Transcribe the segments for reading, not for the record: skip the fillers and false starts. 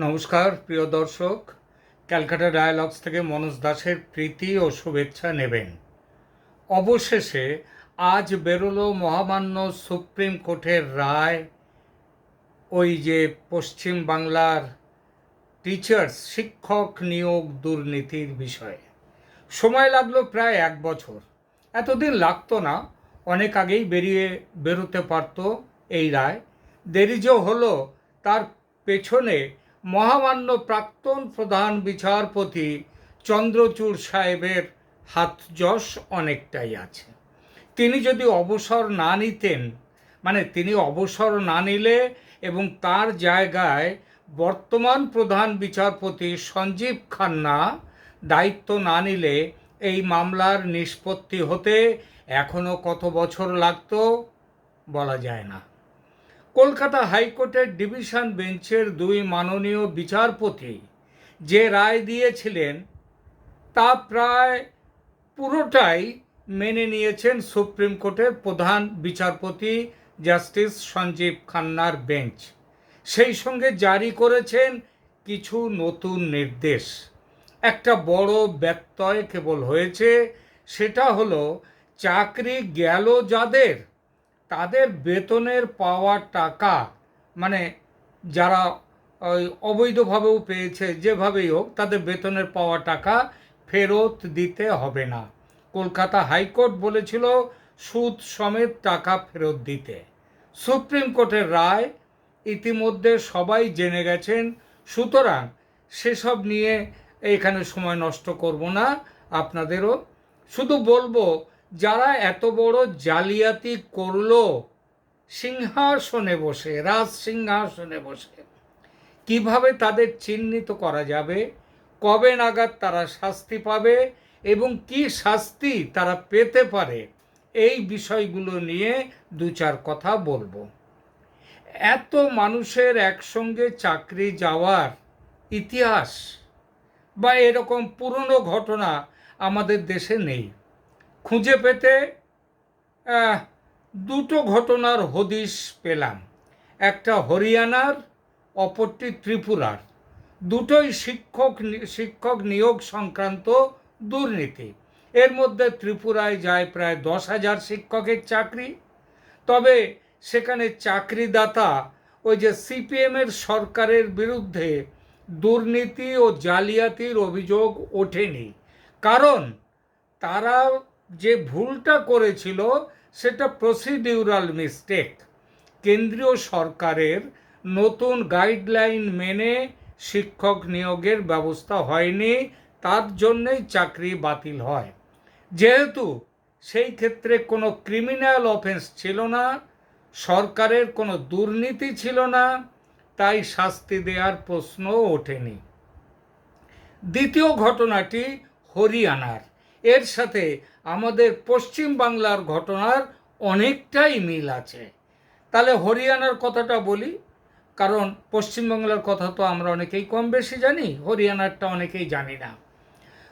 নমস্কার প্রিয় দর্শক, ক্যালকাটা ডায়ালগস থেকে মনোজ দাসের প্রীতি ও শুভেচ্ছা নেবেন। অবশেষে আজ বেরোলো মহামান্য সুপ্রিম কোর্টের রায়, ওই যে পশ্চিম বাংলার শিক্ষক নিয়োগ দুর্নীতির বিষয়ে। সময় লাগলো প্রায় 1 বছর। এতদিন লাগতো না, অনেক আগেই বেরোতে পারত এই রায়। দেরি যে হলো তার পেছনে মহামান্য প্রাক্তন প্রধান বিচারপতি চন্দ্রচূড় সাহেবের হাত যশ অনেকটাই আছে। তিনি যদি অবসর না নিতেন, তিনি অবসর না নিলে এবং তার জায়গায় বর্তমান প্রধান বিচারপতি সঞ্জীব খান্না দায়িত্ব না নিলে এই মামলার নিষ্পত্তি হতে এখনো কত বছর লাগতো বলা যায় না। কলকাতা হাইকোর্টের ডিভিশন বেঞ্চের 2 মাননীয় বিচারপতি যে রায় দিয়েছিলেন তা প্রায় পুরোটাই মেনে নিয়েছেন সুপ্রিম কোর্টের প্রধান বিচারপতি জাস্টিস সঞ্জীব খান্নার বেঞ্চ। সেই সঙ্গে জারি করেছেন কিছু নতুন নির্দেশ। একটা বড় ব্যত্যয় কেবল হয়েছে, সেটা হলো চাকরি গেল যাদের, তাদের বেতনের পাওয়া টাকা, যারা অবৈধভাবেও পেয়েছে, যেভাবেই হোক তাদের বেতনের পাওয়া টাকা ফেরত দিতে হবে না। কলকাতা হাইকোর্ট বলেছিল সুদ সমেত টাকা ফেরত দিতে। সুপ্রিম কোর্টের রায় ইতিমধ্যে সবাই জেনে গেছেন, সুতরাং সেসব নিয়ে এখানে সময় নষ্ট করব না। আপনাদেরও শুধু বলবো, যারা এত বড় জালিয়াতি করলো সিংহাসনে বসে, রাজ সিংহাসনে বসে, কিভাবে তাদের চিহ্নিত করা যাবে, কবে নাগাদ তারা শাস্তি পাবে এবং কি শাস্তি তারা পেতে পারে, এই বিষয়গুলো নিয়ে 2-4 কথা বলবো। এত মানুষের একসঙ্গে চাকরি যাওয়ার ইতিহাস বা এরকম পুরনো ঘটনা আমাদের দেশে নেই। খুঁজে পেতে 2টো ঘটনার হদিশ পেলাম, একটা হরিয়ানার, অপরটি ত্রিপুরার। দুটোই শিক্ষক নিয়োগ সংক্রান্ত দুর্নীতি। এর মধ্যে ত্রিপুরায় যায় প্রায় 10,000 শিক্ষকের চাকরি, তবে সেখানে চাকরিদাতা ওই যে সিপিএমের সরকারের বিরুদ্ধে দুর্নীতি ও জালিয়াতির অভিযোগ ওঠেনি, কারণ তারা যে ভুলটা করেছিল সেটা প্রসিডিউরাল মিস্টেক। কেন্দ্রীয় সরকারের নতুন গাইডলাইন মেনে শিক্ষক নিয়োগের ব্যবস্থা হয়নি, তার জন্যই চাকরি বাতিল হয়। যেহেতু সেই ক্ষেত্রে কোনো ক্রিমিনাল অফেন্স ছিল না, সরকারের কোনো দুর্নীতি ছিল না, তাই শাস্তি দেওয়ার প্রশ্নও ওঠেনি। দ্বিতীয় ঘটনাটি হরিয়ানার। এর সাথে আমাদের পশ্চিম বাংলার ঘটনার অনেকটাই মিল আছে। তাহলে হরিয়ানার কথাটা বলি, কারণ পশ্চিমবাংলার কথা তো আমরা অনেকেই কম বেশি জানি, হরিয়ানারটা অনেকেই জানি না।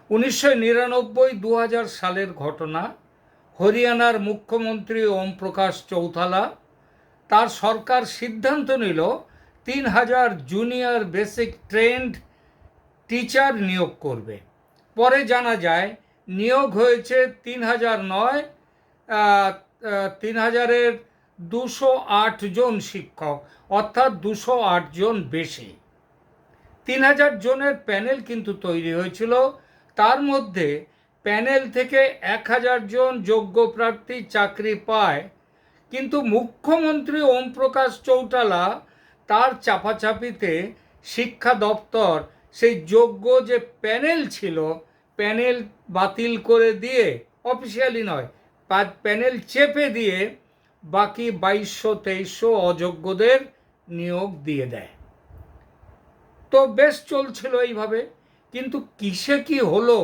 1999-2000 সালের ঘটনা। হরিয়ানার মুখ্যমন্ত্রী ওম প্রকাশ চৌতালা, তার সরকার সিদ্ধান্ত নিল 3000 জুনিয়র বেসিক ট্রেন্ড টিচার নিয়োগ করবে। পরে জানা যায় নিয়োগ হয়েছে 3000 নয়, 3000-এর 208 জন শিক্ষক, অর্থাৎ 208 জন বেশি। 3000 জনের প্যানেল কিন্তু তৈরি হয়েছিল, তার মধ্যে প্যানেল থেকে 1000 জন যোগ্য প্রার্থী চাকরি পায়, কিন্তু মুখ্যমন্ত্রী ওম প্রকাশ চৌটালা তার চাপাচাপিতে শিক্ষা দপ্তর সেই যোগ্য যে প্যানেল ছিল, প্যানেল বাতিল করে দিয়ে, অফিসিয়ালি নয়, প্যানেল চেপে দিয়ে বাকি 2200-2300 অযোগ্যদের নিয়োগ দিয়ে দেয়। তো বেশ চলছিল এইভাবে, কিন্তু কিসে কি হলো,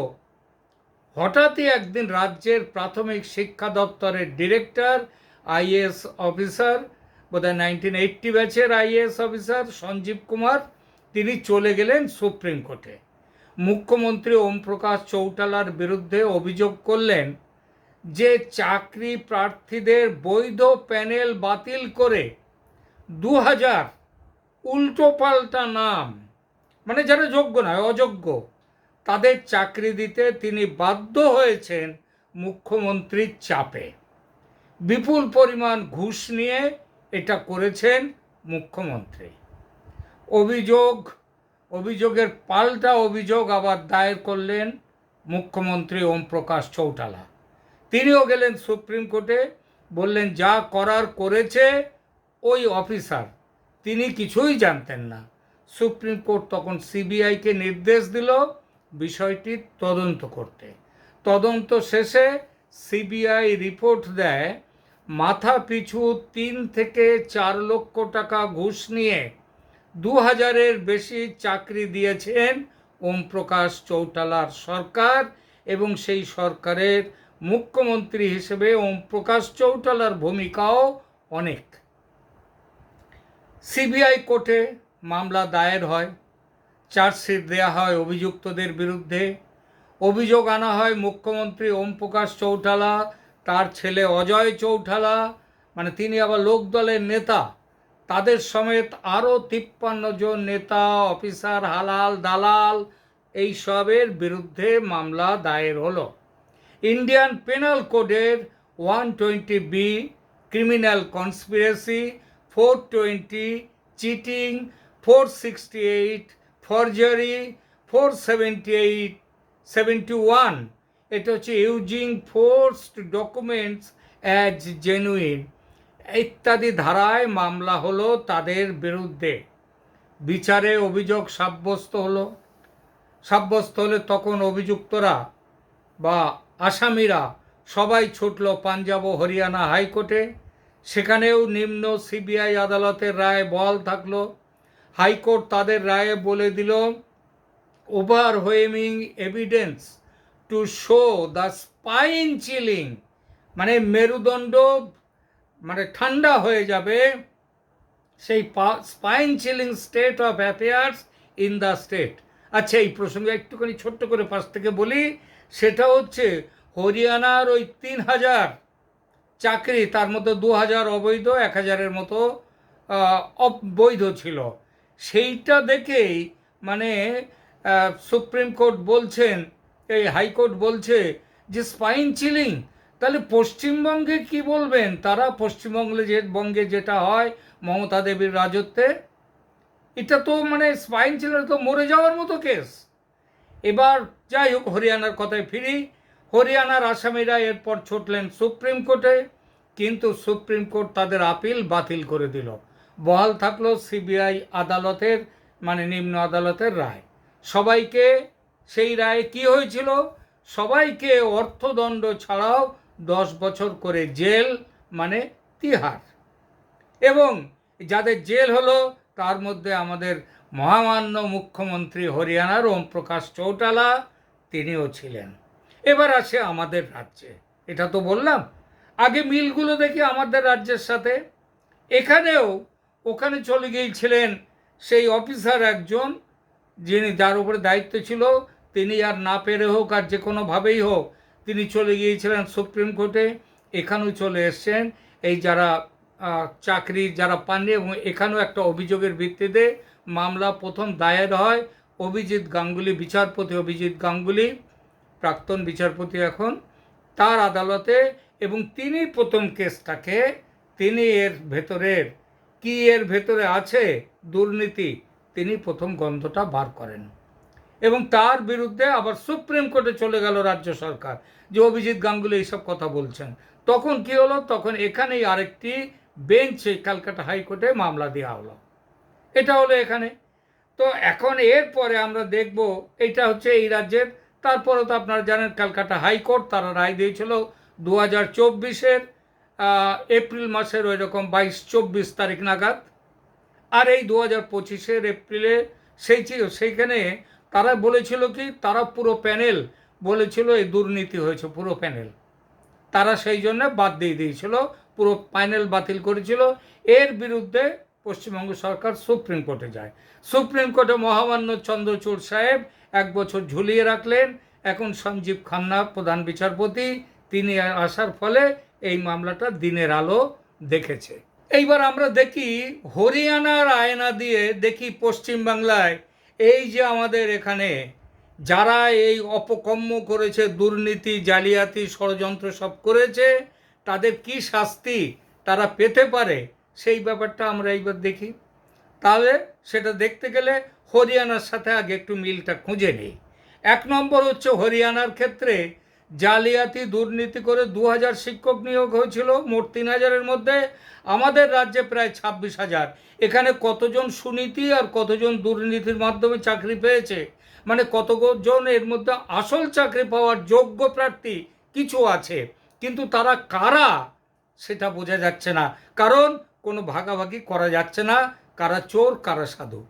হঠাৎই একদিন রাজ্যের প্রাথমিক শিক্ষা দপ্তরের ডিরেক্টর, আইএএস অফিসার, বোধহয় 1980 ব্যাচের আইএএস অফিসার সঞ্জীব কুমার, তিনি চলে গেলেন সুপ্রিম কোর্টে। মুখ্যমন্ত্রী ওম প্রকাশ চৌটালার বিরুদ্ধে অভিযোগ করলেন যে চাকরি প্রার্থীদের বৈধ প্যানেল বাতিল করে 2000 উল্টোপাল্টা নাম, মানে যারা যোগ্য নয়, অযোগ্য, তাদের চাকরি দিতে তিনি বাধ্য হয়েছেন মুখ্যমন্ত্রীর চাপে। বিপুল পরিমাণ ঘুষ নিয়ে এটা করেছেন মুখ্যমন্ত্রী। অভিযোগের পাল্টা অভিযোগ আবার দায়ের করলেন মুখ্যমন্ত্রী ওম প্রকাশ চৌটালা। তিনিও গেলেন সুপ্রিম কোর্টে, বললেন যা করার করেছে ওই অফিসার, তিনি কিছুই জানতেন না। সুপ্রিম কোর্ট তখন সিবিআইকে নির্দেশ দিল বিষয়টি তদন্ত করতে। তদন্ত শেষে সিবিআই রিপোর্ট দেয় মাথা পিছু 3 থেকে 4 লক্ষ টাকা ঘুষ নিয়ে 2000-এর বেশি চাকরি দিয়েছেন ওম প্রকাশ চৌটালার সরকার, এবং সেই সরকারের মুখ্যমন্ত্রী হিসেবে ওম প্রকাশ চৌটালার ভূমিকাও অনেক। সিবিআই কোর্টে মামলা দায়ের হয়, চার্জশিট দেওয়া হয় অভিযুক্তদের বিরুদ্ধে। অভিযোগ আনা হয় মুখ্যমন্ত্রী ওম প্রকাশ চৌটালা, তার ছেলে অজয় চৌটালা, মানে তিনি আবার লোকদলের নেতা, তাদের সমেত আরও 53 জন নেতা, অফিসার, হালাল, দালাল এইসবের বিরুদ্ধে মামলা দায়ের হলো। ইন্ডিয়ান পেনাল কোডের 120B criminal conspiracy, 420 cheating, 468 forgery, 471 এটা হচ্ছে using forced documents as genuine ইত্যাদি ধারায় মামলা হলো তাদের বিরুদ্ধে। বিচারে অভিযোগ সাব্যস্ত হলে তখন অভিযুক্তরা বা আসামিরা সবাই ছুটল পাঞ্জাব ও হরিয়ানা হাইকোর্টে। সেখানেও নিম্ন সিবিআই আদালতের রায় বহাল থাকলো। হাইকোর্ট তাদের রায়ে বলে দিল overwhelming evidence to show the spine chilling, মানে মেরুদণ্ড মানে ঠান্ডা হয়ে যাবে, সেই spine chilling state of affairs in the state. আচ্ছা, এই প্রসঙ্গে একটুখানি ছোট্ট করে পাশ থেকে বলি, সেটা হচ্ছে হরিয়ানার ওই 3000 চাকরি, তার মধ্যে 2000 অবৈধ, 1000-এর মতো অবৈধ ছিল। সেইটা দেখেই মানে সুপ্রিম কোর্ট বলছেন, এই হাইকোর্ট বলছে যে স্পাইন চিলিং, তাহলে পশ্চিমবঙ্গে কি বলবেন তারা? পশ্চিমবঙ্গে যেটা হয় মমতা দেবীর রাজত্বে, এটা তো মানে স্পাইন চিলিং তো মরে যাওয়ার মতো কেস। এবার যাই হোক, হরিয়ানার কথায় ফিরি। হরিয়ানার আসামিরা এরপর ছুটলেন সুপ্রিম কোর্টে, কিন্তু সুপ্রিম কোর্ট তাদের আপিল বাতিল করে দিল। বহাল থাকলো সিবিআই আদালতের মানে নিম্ন আদালতের রায়। সবাইকে সেই রায়ে কি হয়েছিল? সবাইকে অর্থদণ্ড ছাড়াও 10 বছর করে জেল, মানে তিহার। এবং যাদের জেল হলো তার মধ্যে আমাদের মহামান্য মুখ্যমন্ত্রী হরিয়ানার ওম প্রকাশ চৌটালা, তিনিও ছিলেন। এবার আসে আমাদের রাজ্যে। এটা তো বললাম, আগে মিলগুলো দেখি আমাদের রাজ্যের সাথে। এখানেও ওখানে চলে গিয়েছিলেন সেই অফিসার একজন, যার উপরে দায়িত্ব ছিল, তিনি আর না পেরে হোক আর যে কোনোভাবেই হোক তিনি চলে গিয়েছিলেন সুপ্রিম কোর্টে। এখানেও চলে এসছেন এই যারা চাকরি যারা পাননি, এবং এখানেও একটা অভিযোগের ভিত্তিতে মামলা প্রথম দায়ের হয় অভিজিৎ গাঙ্গুলি, বিচারপতি অভিজিৎ গাঙ্গুলি, প্রাক্তন বিচারপতি এখন, তার আদালতে। এবং তিনি প্রথম কেসটাকে, তিনি এর ভেতরে আছে দুর্নীতি, তিনি প্রথম গন্ধটা বার করেন। এবং তার বিরুদ্ধে আবার সুপ্রিম কোর্টে চলে গেল রাজ্য সরকার যে অভিজিৎ গাঙ্গুলি এইসব কথা বলছেন। তখন কি হলো? তখন এখানেই আরেকটি বেঞ্চে ক্যালকাটা হাইকোর্টে মামলা দেওয়া হলো। এটা হলো এখানে। তো এখন এরপরে আমরা দেখব, এটা হচ্ছে এই রাজ্যের। তারপরে তো আপনারা জানেন ক্যালকাটা হাইকোর্ট তারা রায় দিয়েছিল 2024-এর এপ্রিল মাসের ওই রকম 22-24 তারিখ নাগাদ। আর এই 2025-এর এপ্রিলে সেইখানে তারা বলেছিল কি, তারা পুরো প্যানেল বলেছিল এই দুর্নীতি হয়েছে, পুরো প্যানেল তারা সেই জন্য বাদ দিয়ে দিয়েছিল, পুরো প্যানেল বাতিল করেছিল। এর বিরুদ্ধে পশ্চিমবঙ্গ সরকার সুপ্রিম কোর্টে যায়। সুপ্রিম কোর্টে মহামান্য চন্দ্রচূড় সাহেব 1 বছর ঝুলিয়ে রাখলেন। এখন সঞ্জীব খান্না প্রধান বিচারপতি, তিনি আসার ফলে এই মামলাটা দিনের আলো দেখেছে। এইবার আমরা দেখি হরিয়ানার আয়না দিয়ে দেখি পশ্চিমবাংলায় এই যে আমাদের এখানে যারা এই অপকর্ম করেছে, দুর্নীতি, জালিয়াতি, ষড়যন্ত্র সব করেছে, তাদের কি শাস্তি তারা পেতে পারে সেই ব্যাপারটা আমরা এইবার দেখি। তাহলে সেটা দেখতে গেলে হরিয়ানার সাথে আগে একটু মিলটা খুঁজে নিই। 1 নম্বর হচ্ছে হরিয়ানার ক্ষেত্রে জালিয়াতি দুর্নীতি করে 2000 শিক্ষক নিয়োগ হয়েছিল, মোট 3000-এর মধ্যে আমাদের রাজ্যে প্রায় 26,000। এখানে কতজন সুনীতি আর কতজন দুর্নীতির মাধ্যমে চাকরি পেয়েছে, মানে কতজন এর মধ্যে আসল চাকরি পাওয়ার যোগ্য প্রার্থী কিছু আছে, কিন্তু তারা কারা সেটা বোঝা যাচ্ছে না, কারণ কোনো ভাগাভাগি করা যাচ্ছে না, কারা চোর কারা সাধু।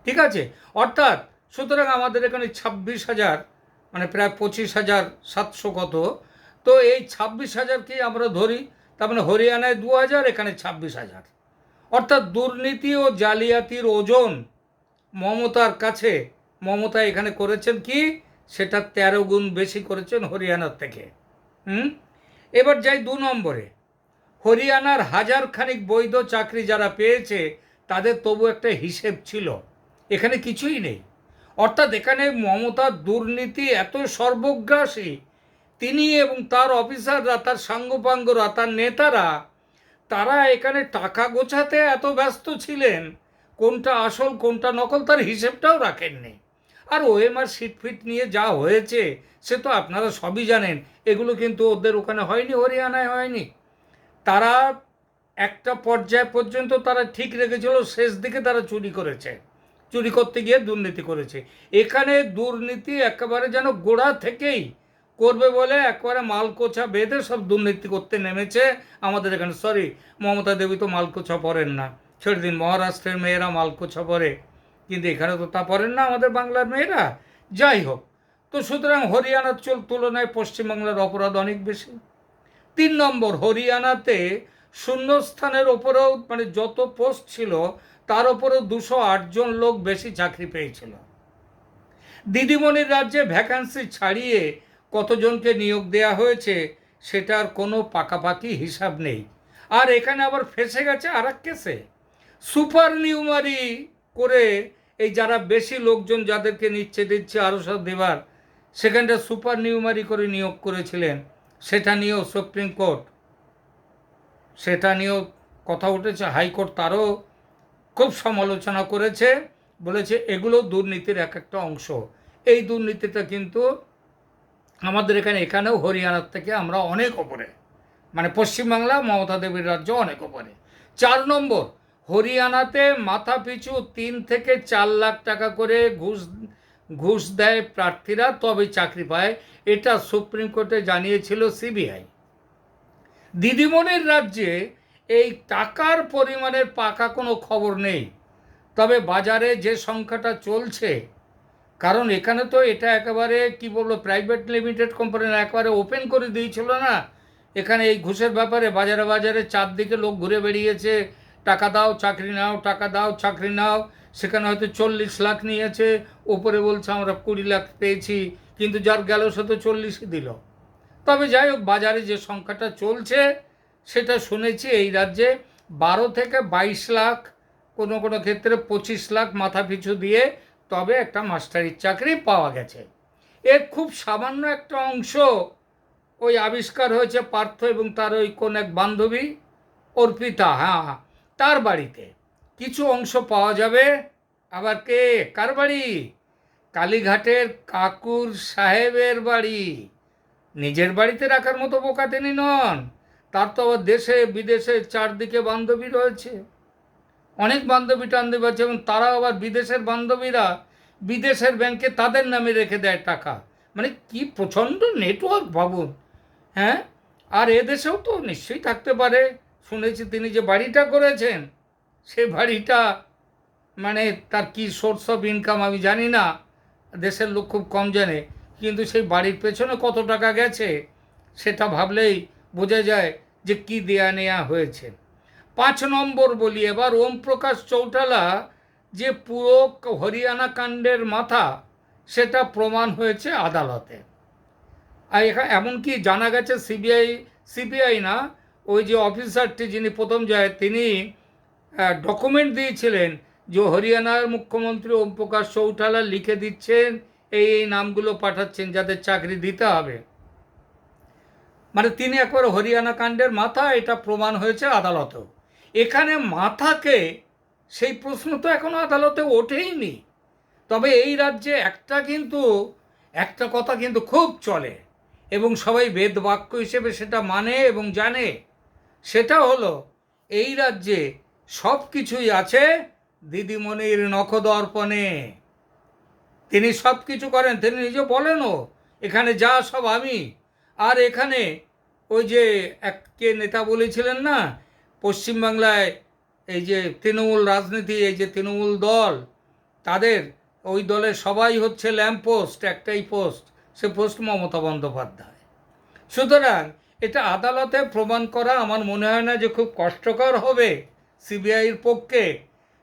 ঠিক আছে, অর্থাৎ সুতরাং আমাদের এখানে 26,000 মানে প্রায় 25,700 কত, তো এই 26,000কেই আমরা ধরি, তার মানে হরিয়ানায় 2,000, এখানে 26,000। অর্থাৎ দুর্নীতি ও জালিয়াতির ওজন মমতার কাছে, মমতা এখানে করেছেন কি, সেটা 13 গুণ বেশি করেছেন হরিয়ানার থেকে। এবার যাই 2 নম্বরে। হরিয়ানার হাজার খানিক বৈধ চাকরি যারা পেয়েছে তাদের তবু একটা হিসেব ছিল, এখানে কিছুই নেই। অর্থাৎ এখানে মমতার দুর্নীতি এত সর্বগ্রাসী, তিনি এবং তার অফিসাররা, তার সাঙ্গপাঙ্গরা, তার নেতারা, তারা এখানে টাকা গোছাতে এত ব্যস্ত ছিলেন, কোনটা আসল কোনটা নকল তার হিসেবটাও রাখেননি। আর ওএমআর সিটফিট নিয়ে যা হয়েছে সে তো আপনারা সবই জানেন, এগুলো কিন্তু ওদের ওখানে হয়নি, হরিয়ানায় হয়নি। তারা একটা পর্যায় পর্যন্ত তারা ঠিক রেখেছিল, শেষ দিকে তারা চুরি করেছে, চুরি করতে গিয়ে দুর্নীতি করেছে। এখানে দুর্নীতি একেবারে যেন গোড়া থেকেই করবে বলে একেবারে মালকোছা বেঁধে সব দুর্নীতি করতে নেমেছে আমাদের এখানে। সরি, মমতা দেবী তো মালকোছা পরেন না, ছেড়ে দিন, মহারাষ্ট্রের মেয়েরা মালকোছা পরে, কিন্তু এখানে তো তা পরেন না আমাদের বাংলার মেয়েরা। যাই হোক, তো সুতরাং হরিয়ানার তুলনায় পশ্চিমবাংলার অপরাধ অনেক বেশি। 3 নম্বর, হরিয়ানাতে শূন্যস্থানের ওপরেও, মানে যত পোস্ট ছিল তার ওপরেও 208 জন লোক বেশি চাকরি পেয়েছিল। দিদিমণির রাজ্যে ভ্যাকান্সি ছাড়িয়ে কতজনকে নিয়োগ দেওয়া হয়েছে সেটার কোনো পাকাপাকি হিসাব নেই। আর এখানে আবার ফেসে গেছে আর এক কেসে, সুপার নিউমারি করে এই যারা বেশি লোকজন যাদেরকে দিচ্ছে আরও সব দেবার, সেখানটা সুপার নিউমারি করে নিয়োগ করেছিলেন, সেটা নিয়েও সুপ্রিম কোর্ট, সেটা নিয়েও কথা উঠেছে, হাইকোর্ট তারও খুব সমালোচনা করেছে, বলেছে এগুলো দুর্নীতির এক একটা অংশ। এই দুর্নীতিটা কিন্তু আমাদের এখানেও হরিয়ানার থেকে আমরা অনেক ওপরে, মানে পশ্চিমবাংলা মমতা দেবীর রাজ্য অনেক ওপরে। 4 নম্বর, হরিয়ানাতে মাথা পিছু 3 থেকে 4 লাখ টাকা করে ঘুষ দেয় প্রার্থীরা, তবে চাকরি পায়, এটা সুপ্রিম কোর্টে জানিয়েছিল সিবিআই। দিদিমণির রাজ্যে এই টাকার পরিমাণের পাকা কোনো খবর নেই, তবে বাজারে যে সংখ্যাটা চলছে, কারণ এখানে তো এটা একেবারে কি বলবো, প্রাইভেট লিমিটেড কোম্পানি একেবারে ওপেন করে দিয়েছিল না, এখানে এই ঘুষের ব্যাপারে বাজারে বাজারে চারদিকে লোক ঘুরে বেরিয়েছে, টাকা দাও চাকরি নাও, টাকা দাও চাকরি নাও। সেখানে হয়তো 40 লাখ নিয়েছে, ওপরে বলছে আমরা 20 লাখ পেয়েছি, কিন্তু যার গেল সে তো 40ই দিল। তবে যাই হোক, বাজারে যে সংখ্যাটা চলছে সেটা শুনেছি এই রাজ্যে 12 থেকে 22 লাখ, কোনো কোনো ক্ষেত্রে 25 লাখ মাথা পিছু দিয়ে তবে একটা মাস্টারির চাকরি পাওয়া গেছে। এর খুব সামান্য একটা অংশ ওই আবিষ্কার হয়েছে পার্থ এবং তার ওই কোন এক বান্ধবী অর্পিতা, হ্যাঁ, তার বাড়িতে কিছু অংশ পাওয়া যাবে। আবার কার বাড়ি? কালীঘাটের কাকুর সাহেবের বাড়ি। নিজের বাড়িতে রাখার মতো বোকা তিনি নন, তার তো আবার দেশে বিদেশে চারদিকে বান্ধবী রয়েছে, অনেক বান্ধবী টান্ধবী আছে, এবং তারা আবার বিদেশের বান্ধবীরা বিদেশের ব্যাংকে তাদের নামে রেখে দেয় টাকা। মানে কি প্রচণ্ড নেটওয়ার্ক ভাবুন। হ্যাঁ, আর এদেশেও তো নিশ্চয়ই থাকতে পারে। শুনেছি তিনি যে বাড়িটা করেছেন, সে বাড়িটা মানে তার কি সোর্স অফ ইনকাম আমি জানি না, দেশের লোক খুব কম জানে, কিন্তু সেই বাড়ির পেছনে কত টাকা গেছে সেটা ভাবলেই বোঝা যায় যে কি দেয়া নেয়া হয়েছে। 5 নম্বর বলি এবার, ওম প্রকাশ চৌটালা যে পুরো হরিয়ানা কাণ্ডের মাথা, সেটা প্রমাণ হয়েছে আদালতে। আর এমনকি জানা গেছে সিবিআই না, ওই যে অফিসারটি যিনি প্রথম যায় তিনি ডকুমেন্ট দিয়েছিলেন যে হরিয়ানার মুখ্যমন্ত্রী ওম প্রকাশ চৌটালা লিখে দিচ্ছেন, এই নামগুলো পাঠাচ্ছেন যাদের চাকরি দিতে হবে। মানে তিনি একবার হরিয়ানা কাণ্ডের মাথা, এটা প্রমাণ হয়েছে আদালতেও। এখানে মাথাকে সেই প্রশ্ন তো এখনো আদালতে ওঠেইনি। তবে এই রাজ্যে একটা কথা কিন্তু খুব চলে এবং সবাই বেদ বাক্য হিসেবে সেটা মানে এবং জানে। সেটা হলো এই রাজ্যে সব কিছুই আছে দিদিমণির নখদর্পণে। তিনি সব কিছু করেন, তিনি নিজে বলেনও এখানে যা সব আমি। আর এখানে ওই যে কে নেতা বলেছিলেন না, পশ্চিমবাংলায় এই যে তৃণমূল রাজনীতি, এই যে তৃণমূল দল, তাদের ওই দলের সবাই হচ্ছে ল্যাম্পপোস্ট, একটাই পোস্ট, সে পোস্ট মমতা বন্দ্যোপাধ্যায়। সুতরাং এটা আদালতে প্রমাণ করা আমার মনে হয় না যে খুব কষ্টকর হবে সিবিআইয়ের পক্ষে,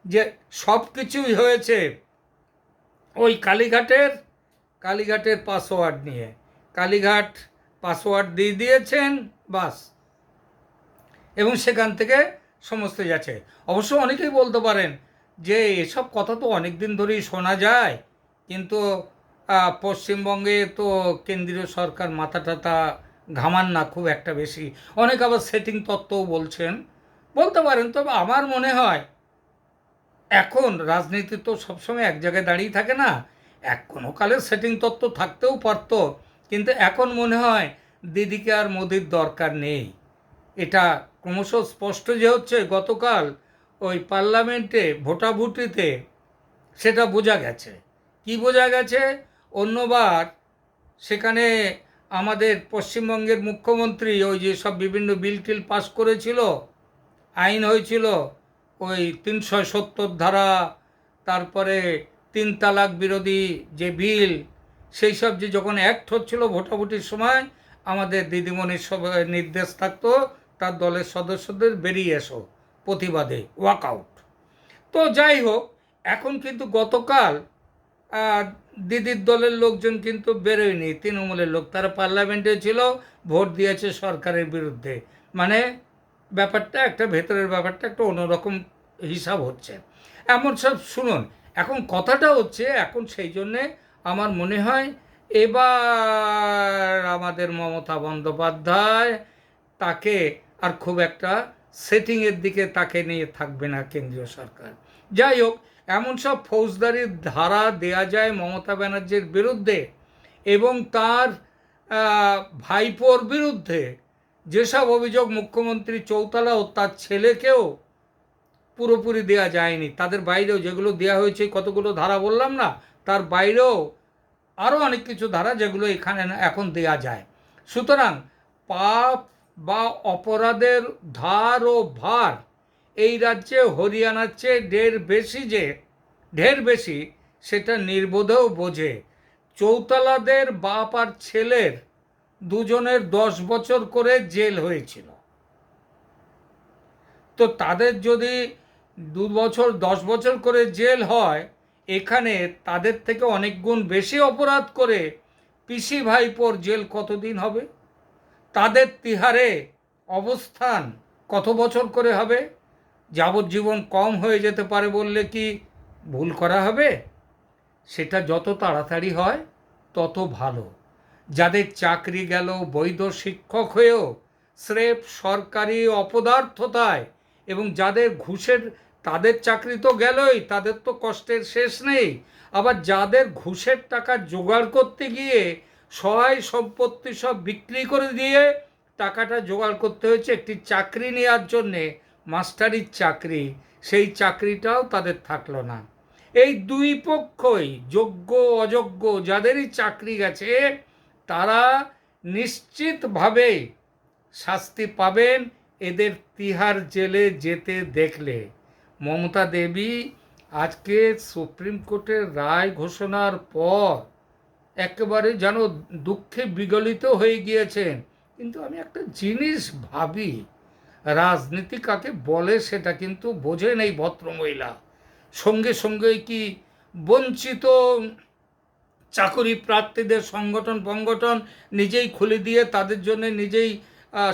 যে সব কিছুই হয়েছে ওই কালীঘাটের পাসওয়ার্ড নিয়ে। কালীঘাট পাসওয়ার্ড দিয়ে দিয়েছেন, বাস, এবং সেখান থেকে সমস্ত যাচ্ছে। অবশ্য অনেকেই বলতে পারেন যে এসব কথা তো অনেক দিন ধরেই শোনা যায়, কিন্তু পশ্চিমবঙ্গে তো কেন্দ্রীয় সরকার মাথা টাথা ঘামান না খুব একটা বেশি। অনেক আবার সেটিং তত্ত্বও বলতে পারেন। তবে আমার মনে হয় এখন রাজনীতি তো সবসময় এক জায়গায় দাঁড়িয়ে থাকে না, কোনো কালে সেটিং তত্ত্ব থাকতেও পারত, কিন্তু এখন মনে হয় দিদিকে আর মোদির দরকার নেই। এটা ক্রমশ স্পষ্ট যে হচ্ছে গতকাল ওই পার্লামেন্টে ভোটাভুটিতে সেটা বোঝা গেছে। কি বোঝা গেছে? অন্যবার সেখানে আমাদের পশ্চিমবঙ্গের মুখ্যমন্ত্রী ওই যে সব বিভিন্ন বিল টিল পাস করেছিল, আইন হয়েছিল, ওই 370 ধারা, তারপরে 3 তালাক বিরোধী যে বিল, সেই সব যে যখন অ্যাক্ট হচ্ছিল ভোটাভুটির সময়, আমাদের দিদিমণির সব নির্দেশ থাকতো তার দলের সদস্যদের বেরিয়ে এসো প্রতিবাদে, ওয়াকআউট। তো যাই হোক, এখন কিন্তু গতকাল দিদির দলের লোকজন কিন্তু বেরোয়নি, তৃণমূলের লোক, তারা পার্লামেন্টে ছিল, ভোট দিয়েছে সরকারের বিরুদ্ধে। মানে ব্যাপারটা একটা ভেতরের ব্যাপারটা একটা অন্যরকম হিসাব হচ্ছে। এমন সব শুনুন, এখন কথাটা হচ্ছে, এখন সেই জন্যে আমার মনে হয় এবার আমাদের মমতা বন্দ্যোপাধ্যায় তাকে আর খুব একটা সেটিংয়ের দিকে তাকে নিয়ে থাকবে না কেন্দ্রীয় সরকার। যাই হোক, এমন সব ফৌজদারি ধারা দেয়া যায় মমতা ব্যানার্জির বিরুদ্ধে এবং তার ভাইপোর বিরুদ্ধে, যেসব অভিযোগ মুখ্যমন্ত্রী চৌতালা ও তার ছেলেকেও পুরোপুরি দেওয়া যায়নি, তাদের বাইরেও যেগুলো দেওয়া হয়েছে, কতগুলো ধারা বললাম না, তার বাইরেও আরও অনেক কিছু ধারা যেগুলো এখানে এখন দেয়া যায়। সুতরাং পাপ বা অপরাধের ধার ও ভার এই রাজ্যে হরিয়ানার চেয়ে ঢের বেশি, সেটা নির্বোধেও বোঝে। চৌতালাদের বাপ আর ছেলের দুজনের 10 বছর করে জেল হয়েছিল। তো তাদের যদি 10 বছর করে জেল হয়, এখানে তাদের থেকে অনেক গুণ বেশি অপরাধ করে পিসি ভাইপোর জেল কতদিন হবে? তাদের তিহারে অবস্থান কত বছর করে হবে? যাবজ্জীবন কম হয়ে যেতে পারে বললে কি ভুল করা হবে? সেটা যত তাড়াতাড়ি হয় তত ভালো। যাদের চাকরি গেল বৈধ শিক্ষক হয়েও স্রেফ সরকারি অপদার্থতায়, এবং যাদের ঘুষের, তাদের চাকরি তো গেলই, তাদের তো কষ্টের শেষ নেই। আবার যাদের ঘুষের টাকা জোগাড় করতে গিয়ে সহায় সম্পত্তি সব বিক্রি করে দিয়ে টাকাটা জোগাড় করতে হয়েছে একটি চাকরি নেওয়ার জন্যে, মাস্টারির চাকরি, সেই চাকরিটাও তাদের থাকলো না। এই দুই পক্ষই, যোগ্য অযোগ্য, যাদেরই চাকরি গেছে তারা নিশ্চিতভাবে শাস্তি পাবেন এদের তিহার জেলে যেতে দেখলে। মমতা দেবী আজকে সুপ্রিম কোর্টের রায় ঘোষণার পর একেবারে যেন দুঃখে বিগলিত হয়ে গিয়েছেন। কিন্তু আমি একটা জিনিস ভাবি, রাজনীতি কাকে বলে সেটা কিন্তু বোঝেন এই ভদ্রমহিলা। সঙ্গে সঙ্গে কি বঞ্চিত চাকরি প্রার্থীদের সংগঠন নিজেই খুলে দিয়ে তাদের জন্য নিজেই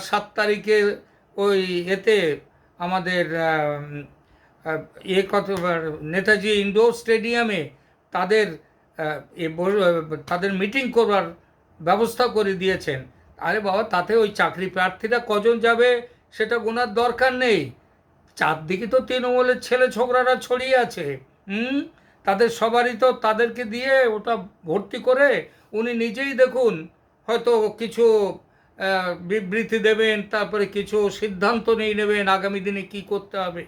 7 তারিখে ওই এতে আমাদের কত নেতাজি ইন্ডোর স্টেডিয়ামে তাদের তাদের মিটিং করবার ব্যবস্থা করে দিয়েছেন। আরে বাবা, তাতে ওই চাকরি প্রার্থীরা কজন যাবে সেটা গোনার দরকার নেই। চারদিকে তো তৃণমূলের ছেলে ছোকরারা ছড়িয়ে আছে। হুম, তাদের সবারই তো তাদেরকে দিয়ে ওটা ভর্তি করে উনি নিজেই দেখুন হয়তো কিছু বিবৃতি দেবেন, তারপরে কিছু সিদ্ধান্ত নিয়ে নেবেন আগামী দিনে কি করতে হবে,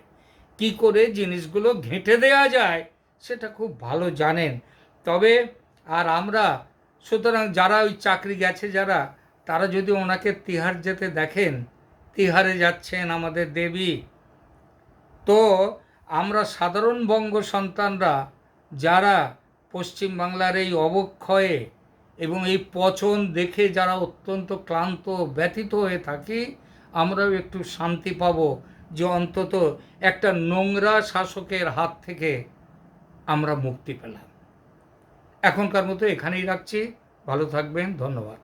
কি করে জিনিসগুলো ঘেঁটে দেওয়া যায় সেটা খুব ভালো জানেন। তবে আর আমরা, সুতরাং যারা ওই চাকরি গেছে যারা, তারা যদি ওনাকে তিহার যেতে দেখেন, তিহারে যাচ্ছেন আমাদের দেবী, তো আমরা সাধারণ বঙ্গ সন্তানরা যারা পশ্চিমবাংলার এই অবক্ষয়ে এবং এই পচন দেখে যারা অত্যন্ত ক্লান্ত ব্যথিত হয়ে থাকি, আমরাও একটু শান্তি পাব যে অন্তত একটা নোংরা শাসকের হাত থেকে আমরা মুক্তি পেলাম। এখনকার মতো এখানেই রাখছি। ভালো থাকবেন, ধন্যবাদ।